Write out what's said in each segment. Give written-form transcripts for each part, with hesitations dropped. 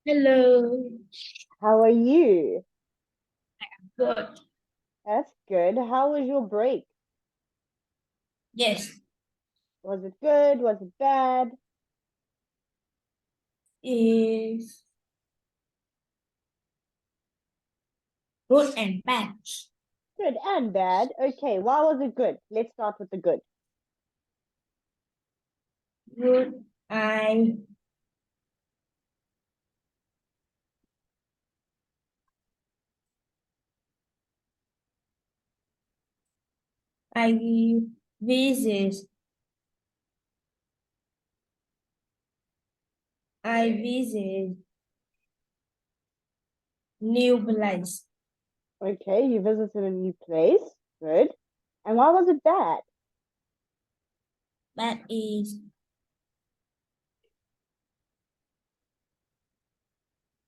Hello. How are you? Good. That's good. How was your break? Yes. Was it good? Was it bad? Is good and bad. Good and bad. Okay, why was it good? Let's start with the good. Good. I visit. I visit new place. Okay, you visited a new place. Good. And why was it bad? That is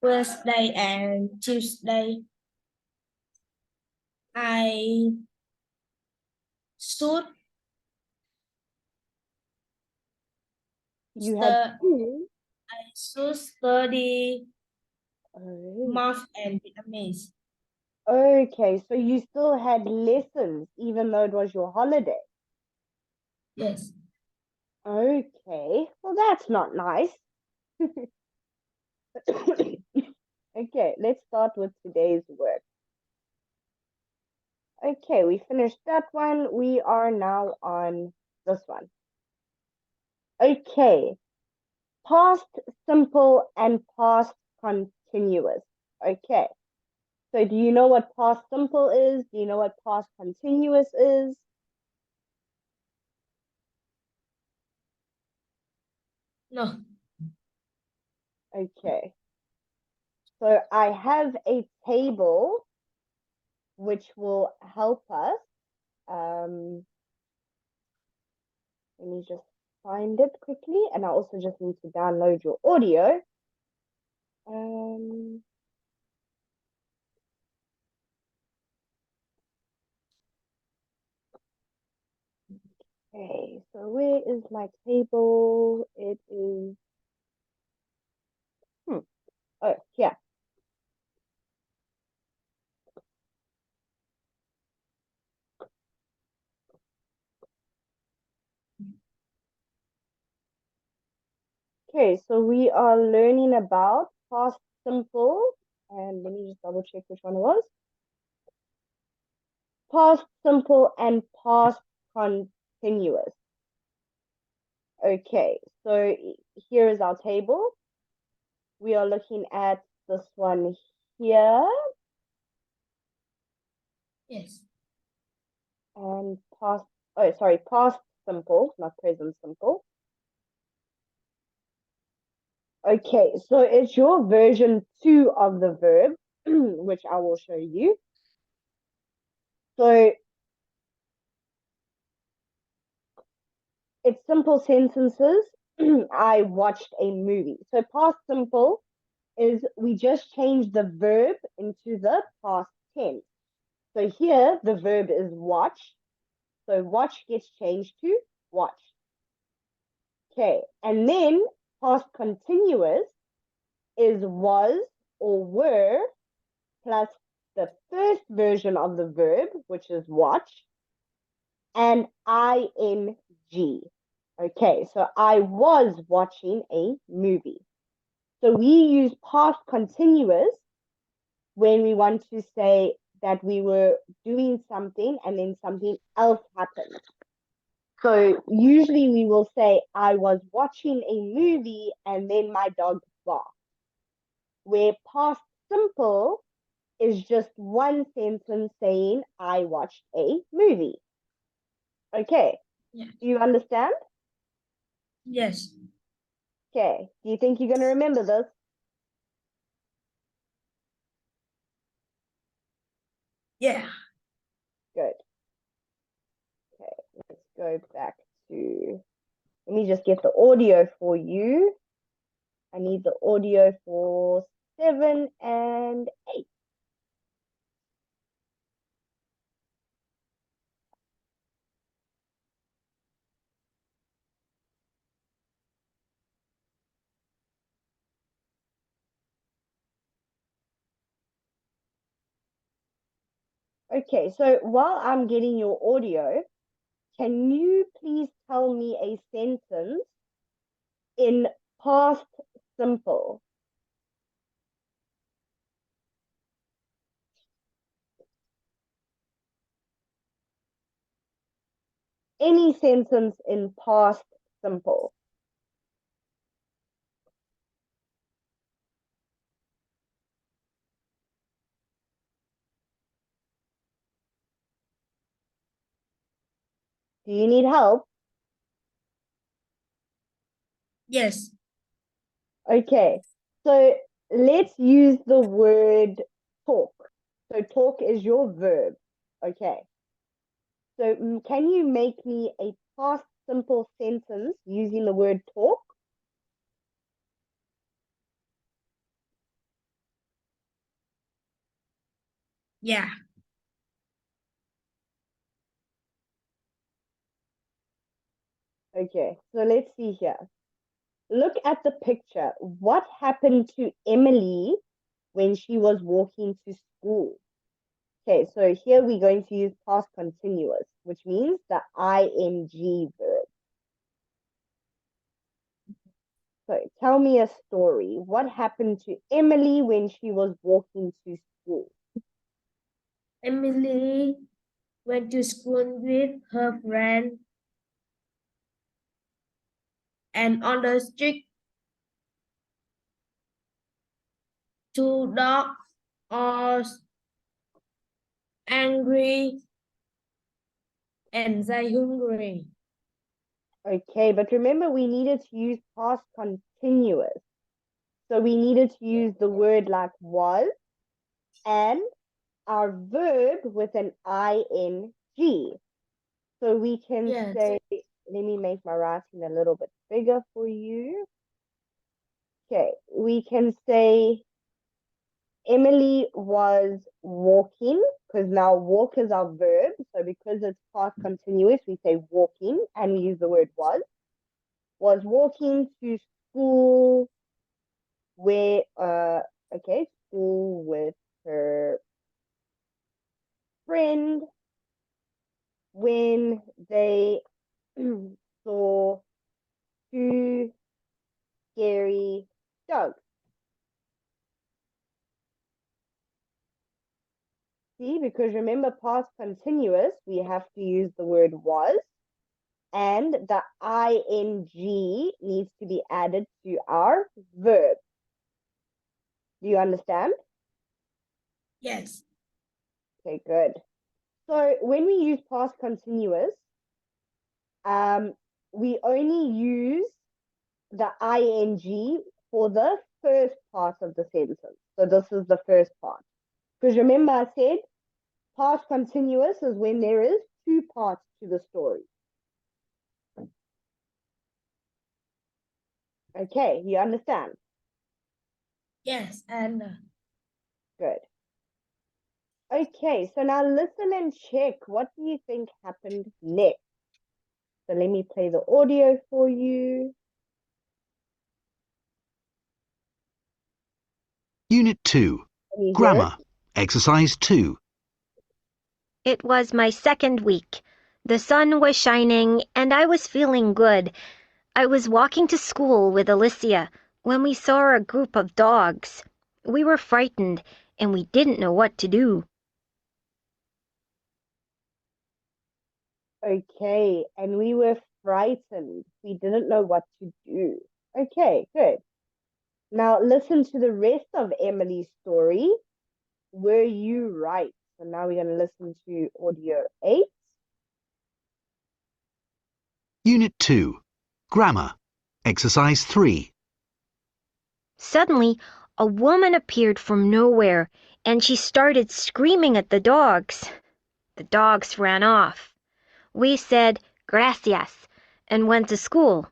Thursday and Tuesday. I should You had stu- school. I should study Oh. math and Vietnamese. Okay, so you still had lessons even though it was your holiday. Yes. Okay, well, that's not nice. Okay, let's start with today's work. Okay, we finished that one. We are now on this one. Okay, past simple and past continuous. Okay, so do you know what past simple is? Do you know what past continuous is? No. Okay, so I have a table which will help us. Um, Let me just find it quickly, and I also just need to download your audio. Um, okay, so where is my table? It is, oh, yeah. Okay, so we are learning about past simple, and let me just double check which one it was. Past simple and past continuous. Okay, so here is our table. We are looking at this one here, Yes. and past, oh, sorry, past simple, not present simple. Okay, so it's your version 2 of the verb, which I will show you. So it's simple sentences. I watched a movie. So past simple is we just change the verb into the past tense. So here the verb is watch. So watch gets changed to watch. Okay, and then past continuous is was or were plus the first version of the verb, which is watch, and ing. Okay, so I was watching a movie. So we use past continuous when we want to say that we were doing something and then something else happened. So usually we will say, I was watching a movie and then my dog barked. Where past simple is just one sentence saying, I watched a movie. Okay, Yeah. do you understand? Yes. Okay, do you think you're going to remember this? Yeah. Good. Okay, let's go back to, let me just get the audio for you. I need the audio for 7 and 8. Okay, so while I'm getting your audio, can you please tell me a sentence in past simple? Any sentence in past simple. Do you need help? Yes. Okay, so let's use the word talk. So talk is your verb. Okay. So can you make me a past simple sentence using the word talk? Yeah. Okay, so let's see here. Look at the picture. What happened to Emily when she was walking to school? Okay, so here we're going to use past continuous, which means the ing verb. So tell me a story. What happened to Emily when she was walking to school? Emily went to school with her friend, and on the street, two dogs are angry and they hungry. Okay, but remember we needed to use past continuous. So we needed to use the word like was and our verb with an ing. So we can Yes. say, let me make my writing a little bit bigger for you. Okay, we can say Emily was walking, because now walk is our verb. So because it's past continuous, we say walking and we use the word was walking to school where school with her friend when they saw two scary dogs. See, because remember past continuous, we have to use the word was, and the ing needs to be added to our verb. Do you understand? Yes. Okay, good. So when we use past continuous, we only use the ing for the first part of the sentence. So this is the first part. Because remember I said past continuous is when there is two parts to the story. Okay, you understand? Yes. And Good. Okay, so now listen and check. What do you think happened next? So let me play the audio for you. Unit 2. Can you hear it? Grammar. Exercise 2. It was my second week. The sun was shining and I was feeling good. I was walking to school with Alicia when we saw a group of dogs. We were frightened and we didn't know what to do. Okay, and we were frightened. We didn't know what to do. Okay, good. Now listen to the rest of Emily's story. Were you right? So now we're going to listen to audio 8. Unit 2. Grammar. Exercise 3. Suddenly, a woman appeared from nowhere and she started screaming at the dogs. The dogs ran off. We said, "Gracias," and went to school.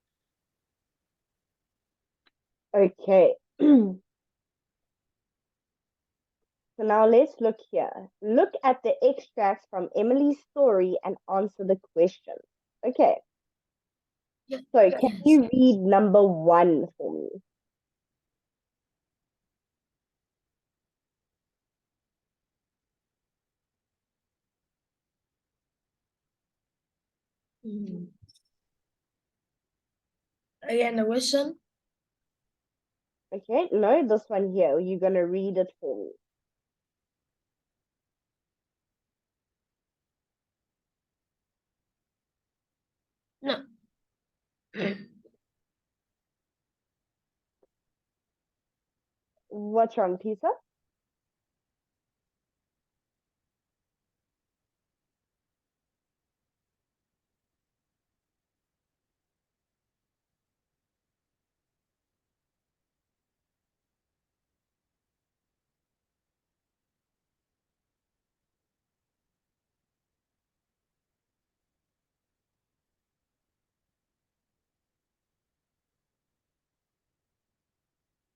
Okay. So now let's look here. Look at the extracts from Emily's story and answer the question. Okay. So can yes. you read number 1 for me? Mm. Again, the question? Okay, no, this one here. You're going to read it for me. No. What's wrong, Pizza?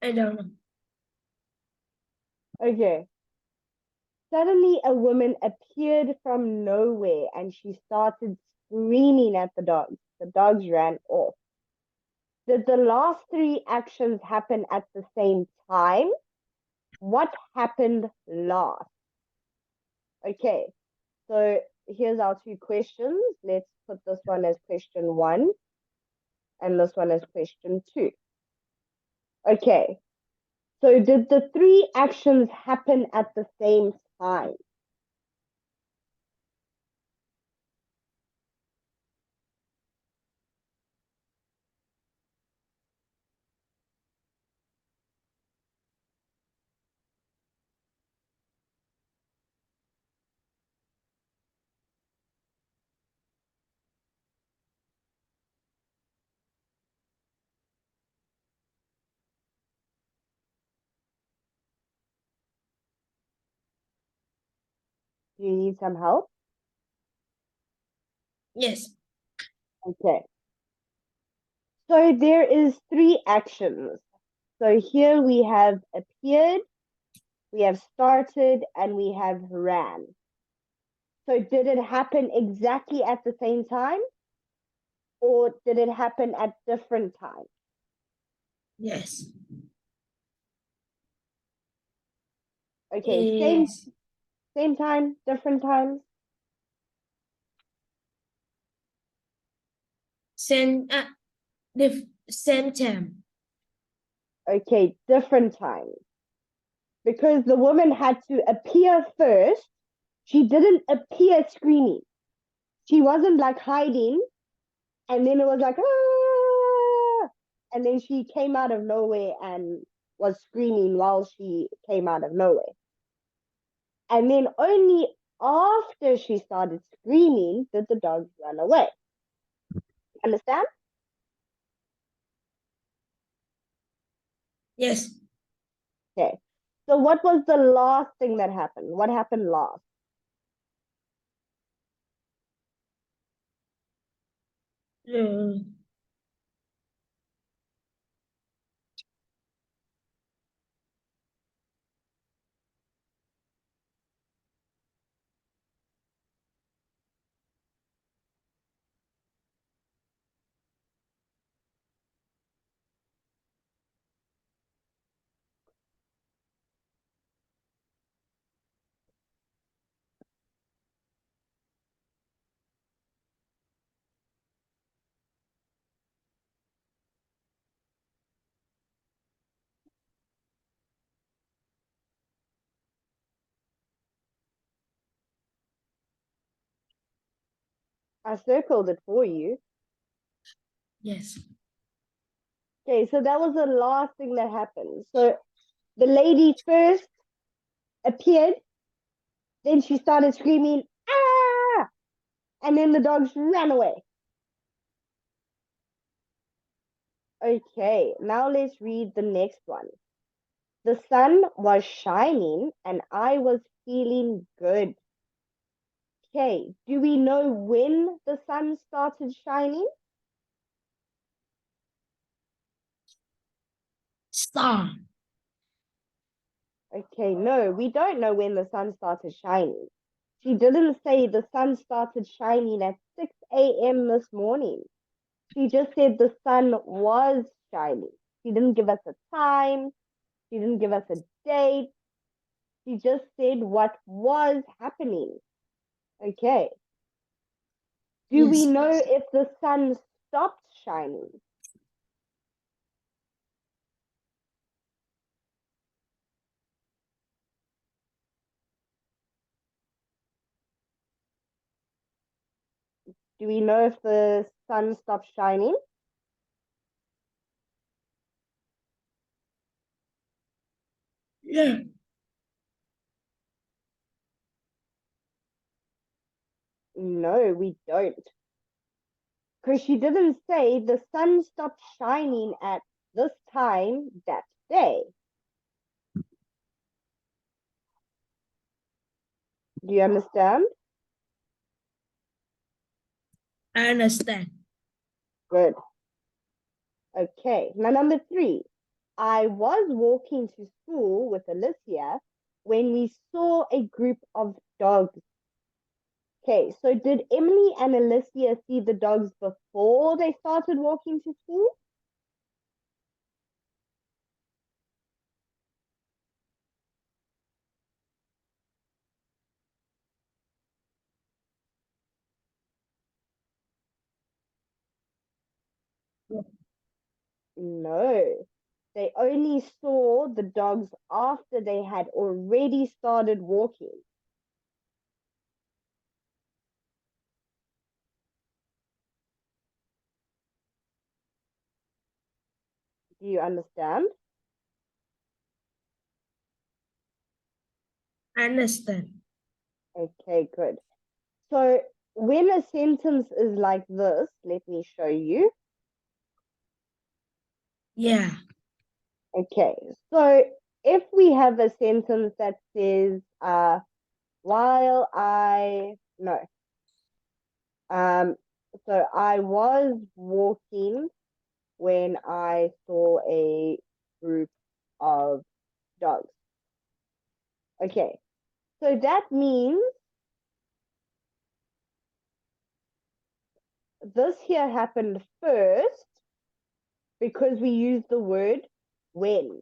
I don't know. Okay. Suddenly, a woman appeared from nowhere and she started screaming at the dogs. The dogs ran off. Did the last three actions happen at the same time? What happened last? Okay, so here's our two questions. Let's put this one as question 1 and this one as question 2. Okay, so did the three actions happen at the same time? Do you need some help? Yes. Okay. So there is three actions. So here we have appeared, we have started, and we have ran. So did it happen exactly at the same time? Or did it happen at different times? Yes. Okay, Is same time, different times. same the same time. Okay, different times. Because the woman had to appear first. She didn't appear screaming. She wasn't like hiding, and then it was like, ah! And then she came out of nowhere and was screaming while she came out of nowhere. And then only after she started screaming did the dogs run away. Understand? Yes. Okay. So what was the last thing that happened? What happened last? Uh, I circled it for you. yes. Okay, so that was the last thing that happened. So the lady first appeared, then she started screaming, ah! And then the dogs ran away. Okay, now let's read the next one. The sun was shining and I was feeling good. Okay, do we know when the sun started shining? Star. Okay, no, we don't know when the sun started shining. She didn't say the sun started shining at 6 a.m. this morning. She just said the sun was shining. She didn't give us a time. She didn't give us a date. She just said what was happening. Okay. Do we Yes. know if the sun stopped shining? Do we know if the sun stopped shining? Yeah. No, we don't. Because she didn't say the sun stopped shining at this time that day. Do you understand? I understand. Good. Okay. Now, number 3. I was walking to school with Alicia when we saw a group of dogs. Okay, so did Emily and Alicia see the dogs before they started walking to school? No. They only saw the dogs after they had already started walking. Do you understand? I understand. Okay, good. So when a sentence is like this, let me show you. Yeah. Okay, so if we have a sentence that says, while I, no, so I was walking when I saw a group of dogs. Okay, so that means this here happened first because we use the word when.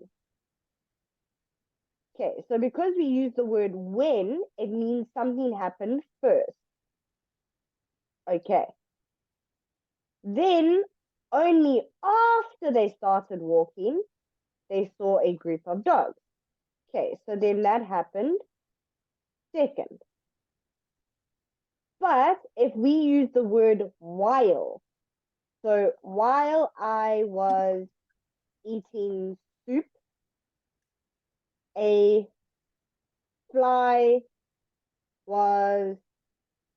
Okay, so because we use the word when, it means something happened first. Okay. Then, only after they started walking, they saw a group of dogs. Okay, so then that happened second. But if we use the word while, so while I was eating soup, a fly was,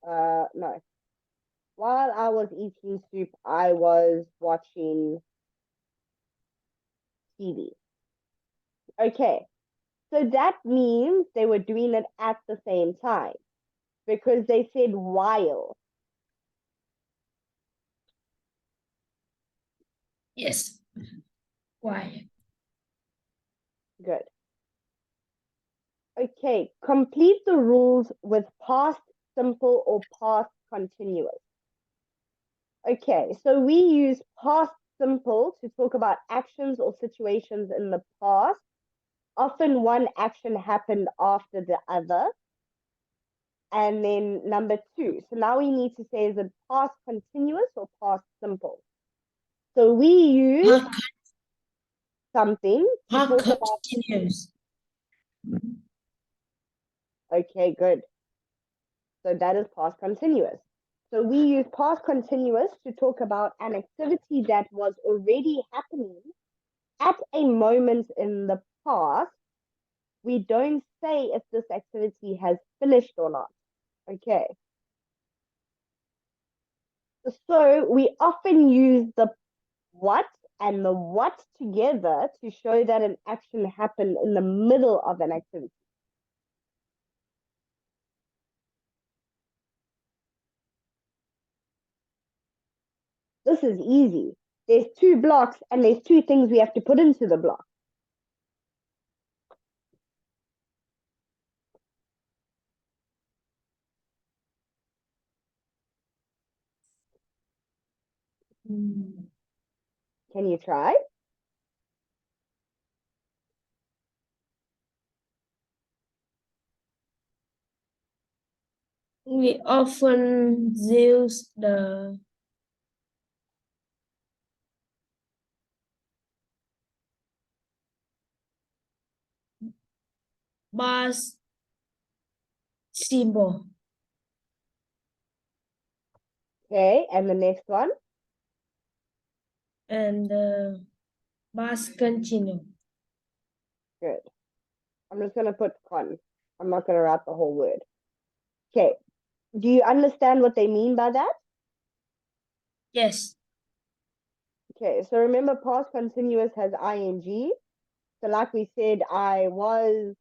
no, while I was eating soup, I was watching TV. Okay, so that means they were doing it at the same time because they said while. Yes. Why? Good. Okay, complete the rules with past simple or past continuous. Okay, so we use past simple to talk about actions or situations in the past. Often one action happened after the other. And then number 2. So now we need to say, is it past continuous or past simple? So we use How, something to how talk about. continuous? Okay, good. So that is past continuous. So we use past continuous to talk about an activity that was already happening at a moment in the past. We don't say if this activity has finished or not. Okay. So we often use the what and the what together to show that an action happened in the middle of an activity. This is easy. There's 2 blocks and there's 2 things we have to put into the block. Can you try? We often use the bus symbol Okay, and the next one? and the bus continue. Good. I'm just going to put con. I'm not going to write the whole word. Okay. Do you understand what they mean by that? Yes. Okay, so remember past continuous has ing. So like we said, I was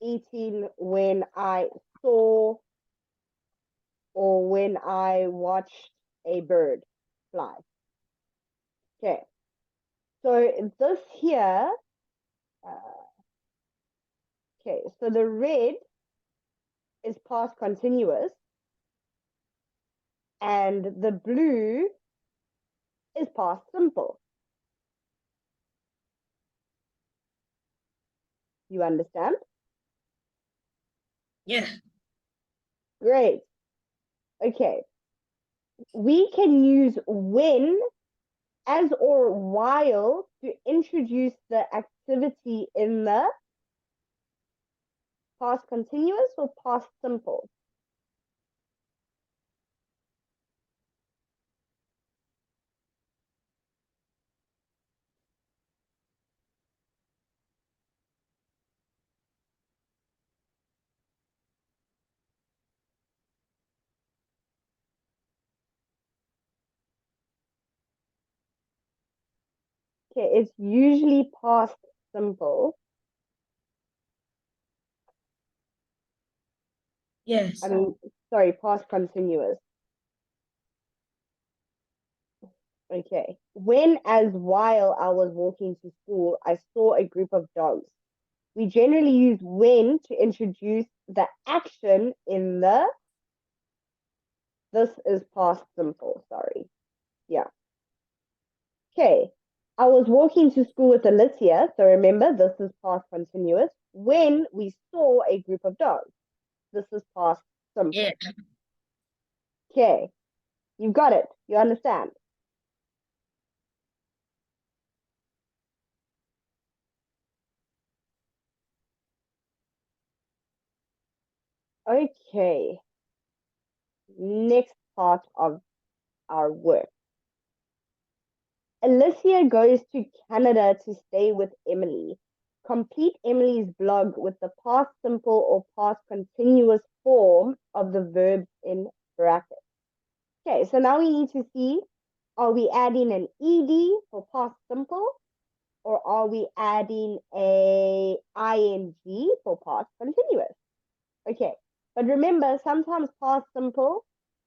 eating when I saw or when I watched a bird fly. Okay, so this here, okay, so the red is past continuous and the blue is past simple. You understand? Yeah. Great. Okay, we can use when as or while to introduce the activity in the past continuous or past simple. Okay, it's usually past simple. Yes. I mean, sorry, past continuous. Okay. When, as while I was walking to school, I saw a group of dogs. We generally use when to introduce the action in the, this is past simple, sorry. Yeah. Okay. I was walking to school with Alicia, so remember, this is past continuous. When we saw a group of dogs, this is past simple. Yeah. Okay. You've got it. You understand? Okay. Next part of our work. Alicia goes to Canada to stay with Emily. Complete Emily's blog with the past simple or past continuous form of the verbs in brackets. Okay, so now we need to see, are we adding an ed for past simple or are we adding a ing for past continuous? Okay, but remember, sometimes past simple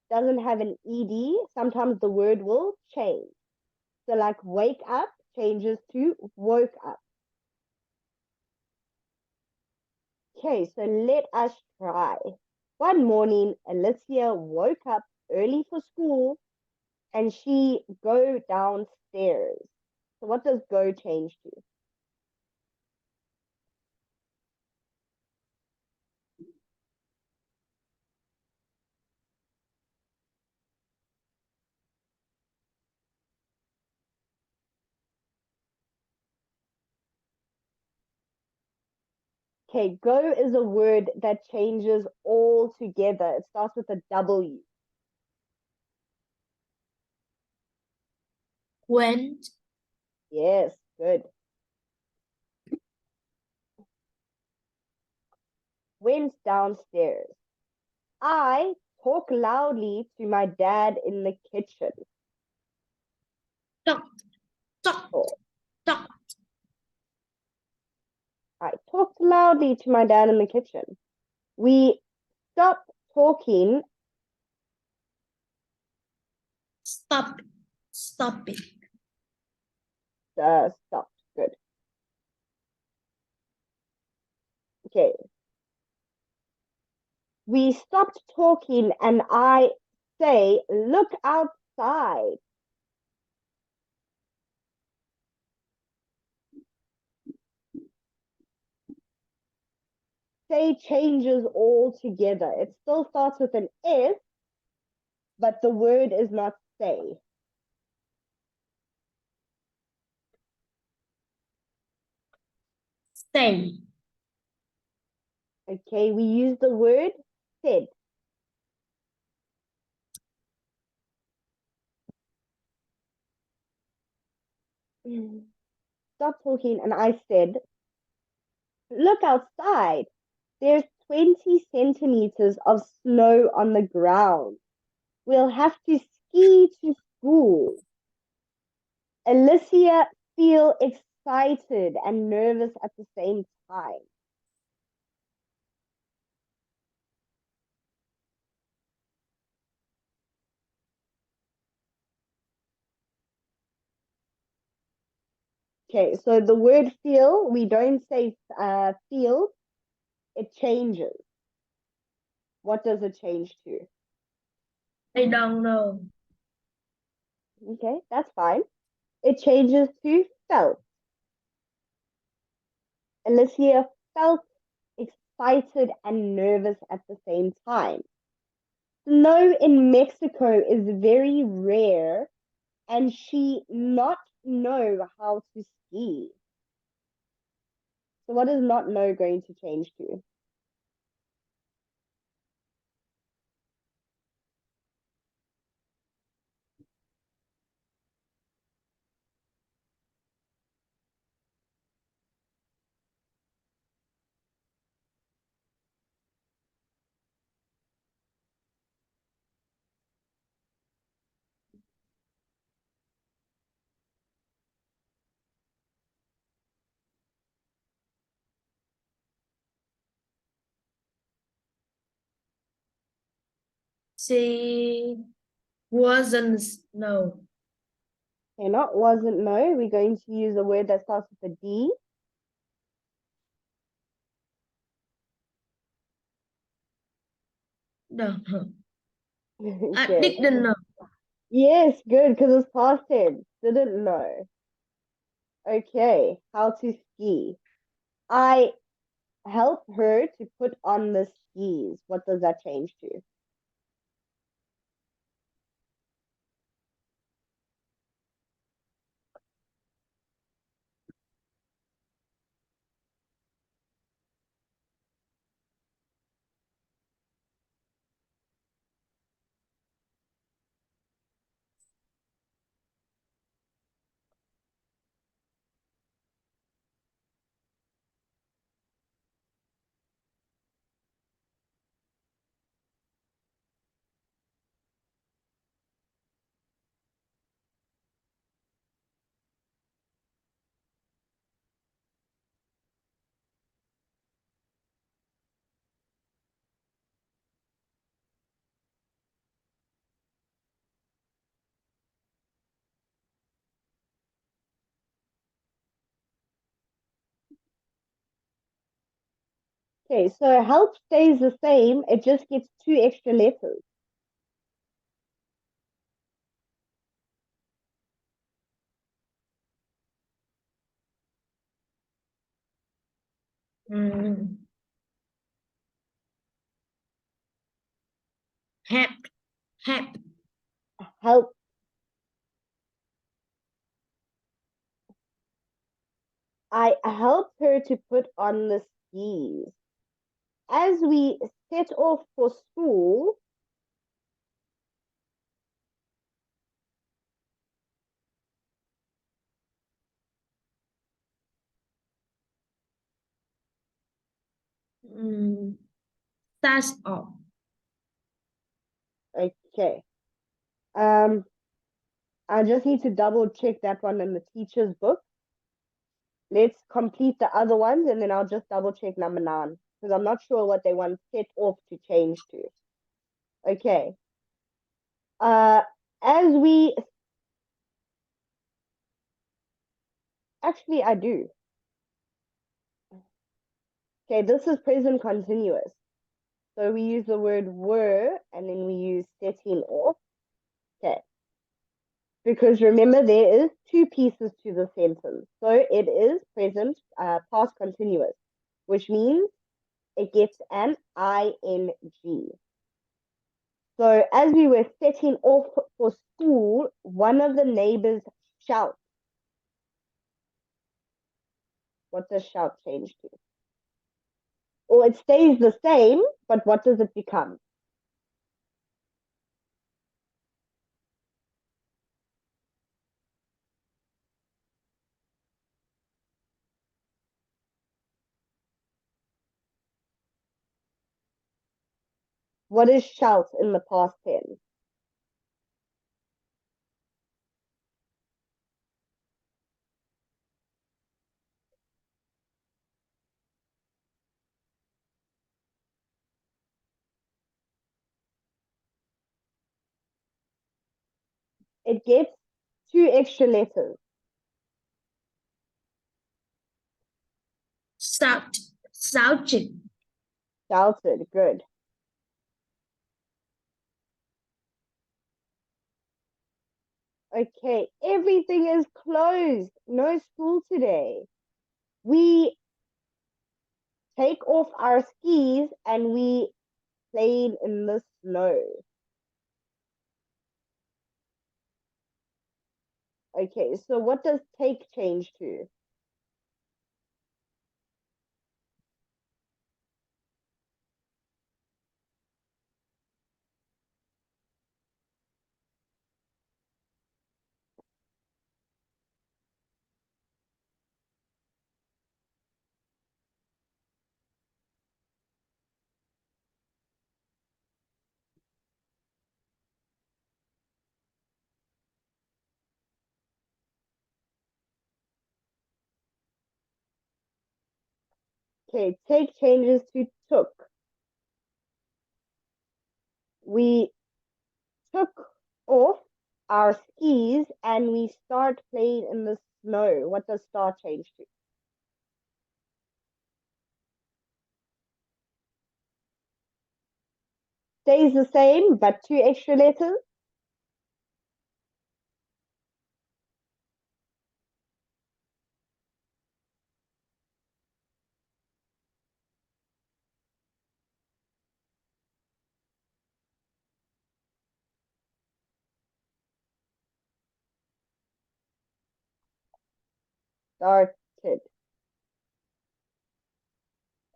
doesn't have an ed, sometimes the word will change. So like wake up changes to woke up. Okay, so let us try. One morning, Alicia woke up early for school and she go downstairs. So what does go change to? Okay, go is a word that changes all together. It starts with a W. Went. Yes, good. Went downstairs. I talk loudly to my dad in the kitchen. Talk. Talk. Oh, Talk. I talked loudly to my dad in the kitchen. We stopped talking. Stop. Stop it. Stopped. Good. Okay. We stopped talking and I say, look outside. say changes altogether. It still starts with an S, but the word is not say. Say. Okay, we use the word said. Stop talking, and I said, look outside. There's 20 centimeters of snow on the ground. We'll have to ski to school. Alicia feel excited and nervous at the same time. Okay, so the word feel, we don't say feel, it changes. What does it change to? I don't know. Okay, that's fine. It changes to felt. Alicia felt excited and nervous at the same time. Snow in Mexico is very rare, and she not know how to ski. So what is not know going to change to? She wasn't snow. Okay, not wasn't know. We're going to use a word that starts with a D. No. I Okay. didn't know. Yes, good, because it's past tense. Didn't know. Okay, how to ski. I help her to put on the skis. What does that change to? Okay, so help stays the same. It just gets two extra letters. Mm. Help. Help. Help. I helped her to put on the skis. As we set off for school, Mm. Start off. okay. I just need to double check that one in the teacher's book. Let's complete the other ones and then I'll just double check number 9 because I'm not sure what they want set off to change to. Okay. Uh, as we actually I do. Okay, this is present continuous. So we use the word were and then we use setting off. Okay. Because remember, there is two pieces to the sentence. So it is present, past continuous, which means it gets an ing. So as we were setting off for school, one of the neighbors shouts. What does shout change to? Or it stays the same, but what does it become? What is shout in the past tense? It gets 2 extra letters. Shout. Shouted. Shouted. Good. Okay, everything is closed. No school today. We take off our skis and we played in the snow. Okay, so what does take change to? Okay, take changes to took. We took off our skis and we start playing in the snow. What does start change to? Stays the same, but 2 extra letters. Started.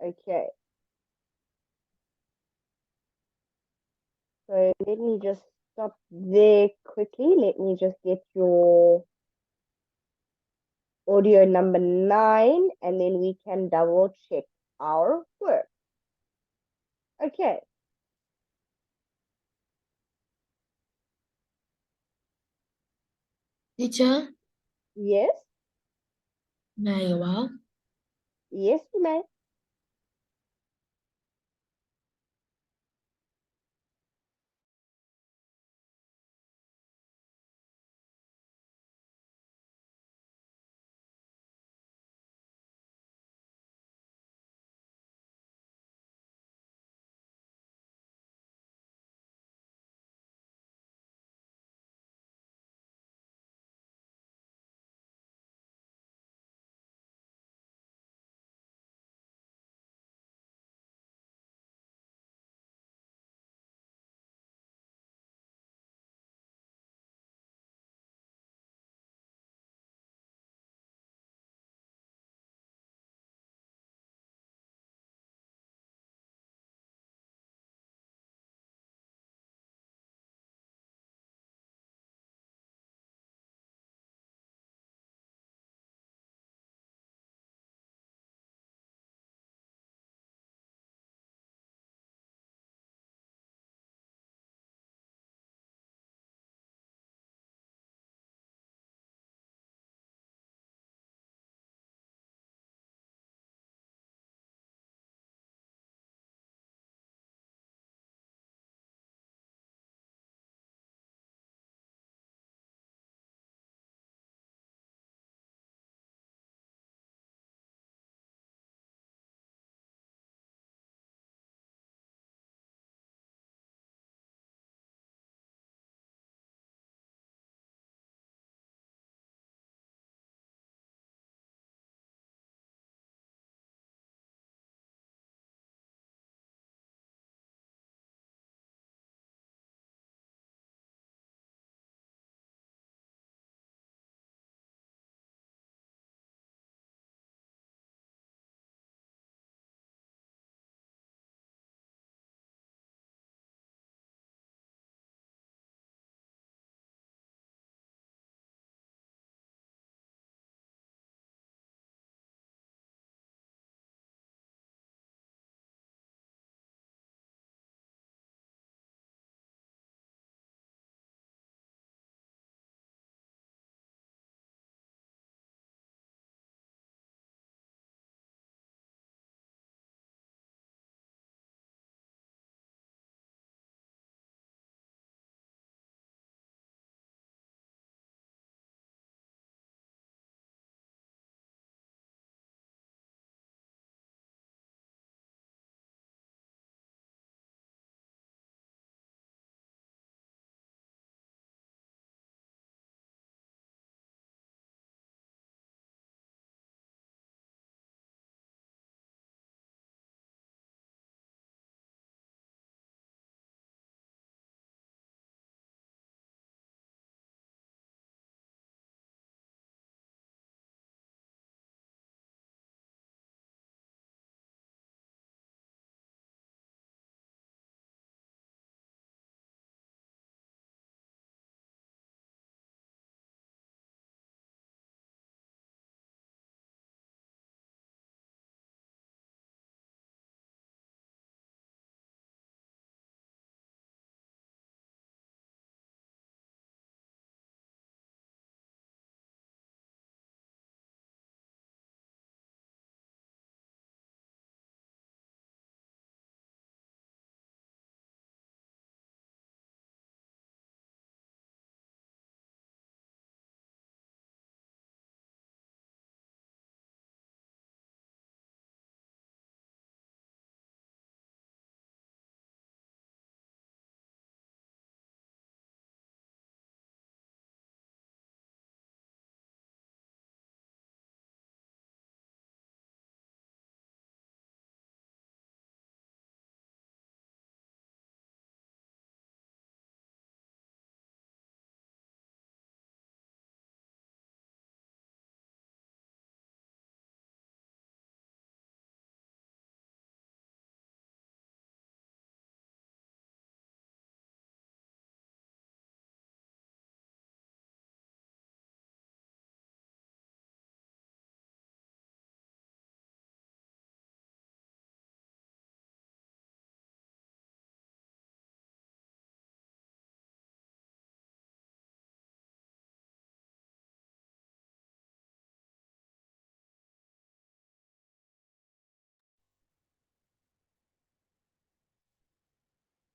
Okay. So let me just stop there quickly. Let me just get your audio number 9 and then we can double check our work. Okay. Teacher, Yes. này wow. Yes, you may.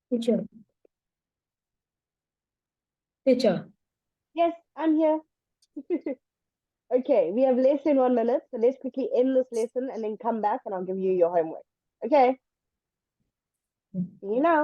Teacher. Teacher. Yes, I'm here. Okay, we have less than 1 minute, so let's quickly end this lesson and then come back and I'll give you your homework. Okay, see you now.